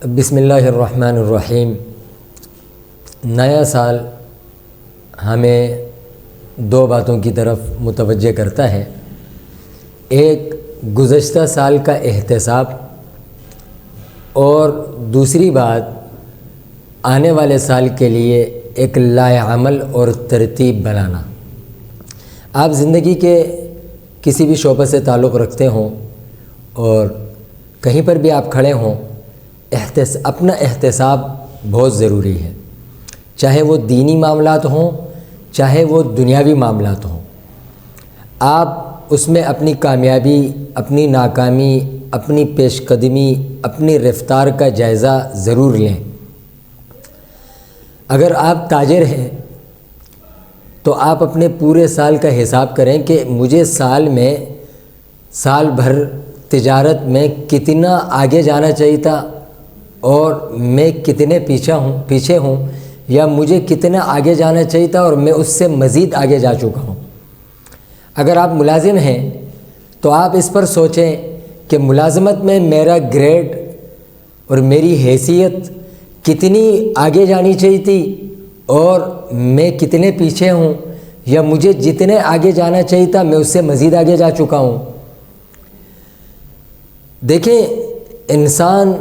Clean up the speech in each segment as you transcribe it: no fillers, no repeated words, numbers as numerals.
بسم اللہ الرحمن الرحیم۔ نیا سال ہمیں دو باتوں کی طرف متوجہ کرتا ہے۔ ایک گزشتہ سال کا احتساب اور دوسری بات آنے والے سال کے لیے ایک لائحہ عمل اور ترتیب بنانا۔ آپ زندگی کے کسی بھی شعبے سے تعلق رکھتے ہوں اور کہیں پر بھی آپ کھڑے ہوں، اپنا احتساب بہت ضروری ہے، چاہے وہ دینی معاملات ہوں چاہے وہ دنیاوی معاملات ہوں۔ آپ اس میں اپنی کامیابی، اپنی ناکامی، اپنی پیش قدمی، اپنی رفتار کا جائزہ ضرور لیں۔ اگر آپ تاجر ہیں تو آپ اپنے پورے سال کا حساب کریں کہ مجھے سال بھر تجارت میں کتنا آگے جانا چاہیے تھا اور میں کتنے پیچھے ہوں، یا مجھے کتنا آگے جانا چاہیے تھا اور میں اس سے مزید آگے جا چکا ہوں۔ اگر آپ ملازم ہیں تو آپ اس پر سوچیں کہ ملازمت میں میرا گریڈ اور میری حیثیت کتنی آگے جانی چاہیے تھی اور میں کتنے پیچھے ہوں، یا مجھے جتنے آگے جانا چاہیے تھا میں اس سے مزید آگے جا چکا ہوں۔ دیکھیں، انسان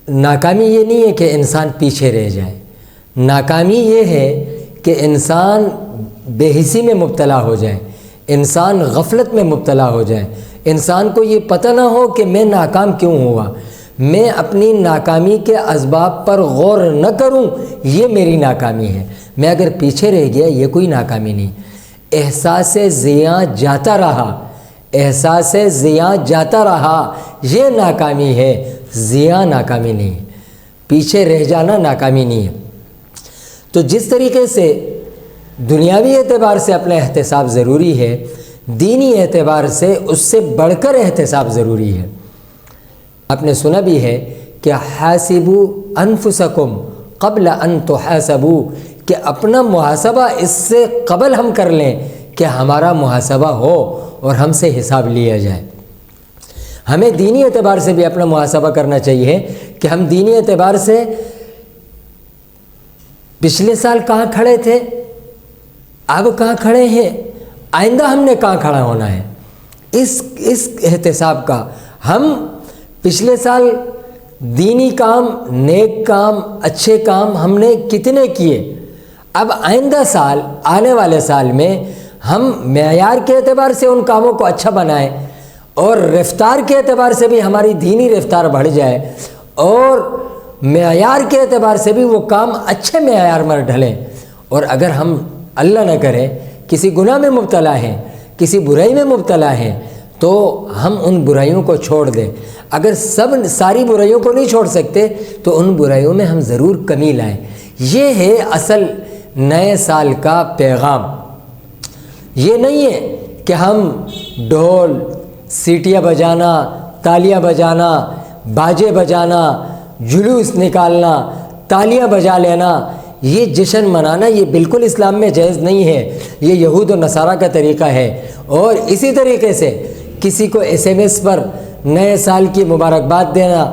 ناکامی یہ نہیں ہے کہ انسان پیچھے رہ جائے، ناکامی یہ ہے کہ انسان بے حسی میں مبتلا ہو جائے، انسان غفلت میں مبتلا ہو جائے، انسان کو یہ پتہ نہ ہو کہ میں ناکام کیوں ہوا، میں اپنی ناکامی کے اسباب پر غور نہ کروں، یہ میری ناکامی ہے۔ میں اگر پیچھے رہ گیا یہ کوئی ناکامی نہیں۔ احساس زیاں جاتا رہا یہ ناکامی ہے، زیاں ناکامی نہیں ہے، پیچھے رہ جانا ناکامی نہیں ہے۔ تو جس طریقے سے دنیاوی اعتبار سے اپنا احتساب ضروری ہے، دینی اعتبار سے اس سے بڑھ کر احتساب ضروری ہے۔ آپ نے سنا بھی ہے کہ حاسبوا انفسکم قبل ان تحاسبوا، کہ اپنا محاسبہ اس سے قبل ہم کر لیں کہ ہمارا محاسبہ ہو اور ہم سے حساب لیا جائے۔ ہمیں دینی اعتبار سے بھی اپنا محاسبہ کرنا چاہیے کہ ہم دینی اعتبار سے پچھلے سال کہاں کھڑے تھے، اب کہاں کھڑے ہیں، آئندہ ہم نے کہاں کھڑا ہونا ہے۔ اس احتساب کا ہم پچھلے سال دینی کام، نیک کام، اچھے کام ہم نے کتنے کیے، اب آئندہ سال، آنے والے سال میں ہم معیار کے اعتبار سے ان کاموں کو اچھا بنائیں اور رفتار کے اعتبار سے بھی ہماری دینی رفتار بڑھ جائے اور معیار کے اعتبار سے بھی وہ کام اچھے معیار میں ڈھلیں۔ اور اگر ہم اللہ نہ کرے کسی گناہ میں مبتلا ہیں، کسی برائی میں مبتلا ہیں، تو ہم ان برائیوں کو چھوڑ دیں۔ اگر ساری برائیوں کو نہیں چھوڑ سکتے تو ان برائیوں میں ہم ضرور کمی لائیں۔ یہ ہے اصل نئے سال کا پیغام۔ یہ نہیں ہے کہ ہم ڈھول، سیٹیاں بجانا، تالیاں بجانا، باجے بجانا، جلوس نکالنا، تالیاں بجا لینا، یہ جشن منانا، یہ بالکل اسلام میں جائز نہیں ہے۔ یہ یہود و نصارہ کا طریقہ ہے۔ اور اسی طریقے سے کسی کو SMS پر نئے سال کی مبارکباد دینا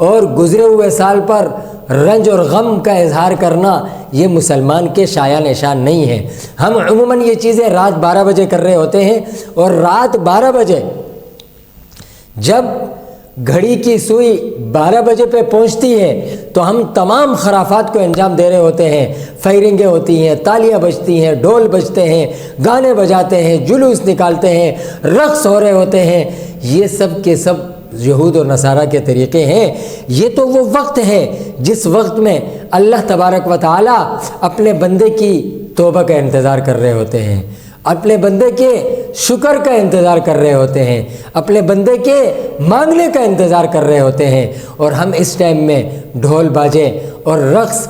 اور گزرے ہوئے سال پر رنج اور غم کا اظہار کرنا، یہ مسلمان کے شایان نشان نہیں ہے۔ ہم عموماً یہ چیزیں رات 12 بجے کر رہے ہوتے ہیں، اور رات 12 بجے جب گھڑی کی سوئی 12 بجے پہ پہنچتی ہے تو ہم تمام خرافات کو انجام دے رہے ہوتے ہیں۔ فائرنگیں ہوتی ہیں، تالیاں بجتی ہیں، ڈھول بجتے ہیں، گانے بجاتے ہیں، جلوس نکالتے ہیں، رقص ہو رہے ہوتے ہیں۔ یہ سب کے سب یہود اور نصارہ کے طریقے ہیں۔ یہ تو وہ وقت ہے جس وقت میں اللہ تبارک و تعالی اپنے بندے کی توبہ کا انتظار کر رہے ہوتے ہیں، اپنے بندے کے شکر کا انتظار کر رہے ہوتے ہیں، اپنے بندے کے مانگنے کا انتظار کر رہے ہوتے ہیں۔ اور ہم اس ٹائم میں ڈھول باجے اور رقص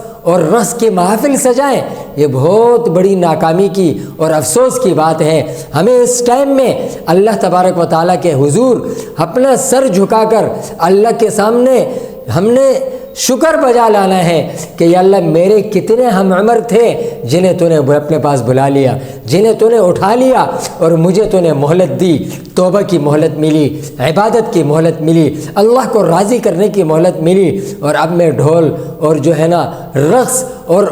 کی محافل سجائیں، یہ بہت بڑی ناکامی کی اور افسوس کی بات ہے۔ ہمیں اس ٹائم میں اللہ تبارک و تعالیٰ کے حضور اپنا سر جھکا کر اللہ کے سامنے ہم نے شکر بجا لانا ہے کہ یا اللہ میرے کتنے ہم عمر تھے جنہیں تو نے اپنے پاس بلا لیا، جنہیں تو نے اٹھا لیا، اور مجھے تو نے مہلت دی، توبہ کی مہلت ملی، عبادت کی مہلت ملی، اللہ کو راضی کرنے کی مہلت ملی، اور اب میں ڈھول اور جو ہے نا رقص اور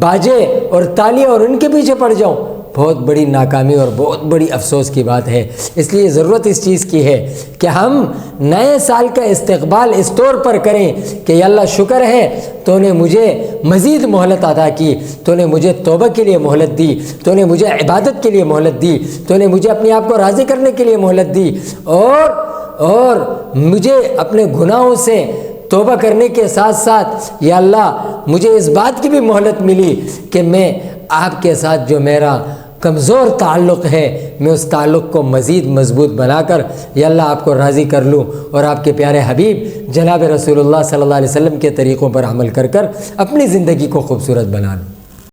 باجے اور تالیاں اور ان کے پیچھے پڑ جاؤں۔ بہت بڑی ناکامی اور بہت بڑی افسوس کی بات ہے۔ اس لیے ضرورت اس چیز کی ہے کہ ہم نئے سال کا استقبال اس طور پر کریں کہ یا اللہ شکر ہے تو نے مجھے مزید مہلت عطا کی، تو نے مجھے توبہ کے لیے مہلت دی، تو نے مجھے عبادت کے لیے مہلت دی، تو نے مجھے اپنے آپ کو راضی کرنے کے لیے مہلت دی، اور مجھے اپنے گناہوں سے توبہ کرنے کے ساتھ ساتھ یا اللہ مجھے اس بات کی بھی مہلت ملی کہ میں آپ کے ساتھ جو میرا کمزور تعلق ہے میں اس تعلق کو مزید مضبوط بنا کر یا اللہ آپ کو راضی کر لوں، اور آپ کے پیارے حبیب جناب رسول اللہ صلی اللہ علیہ وسلم کے طریقوں پر عمل کر اپنی زندگی کو خوبصورت بنا لوں۔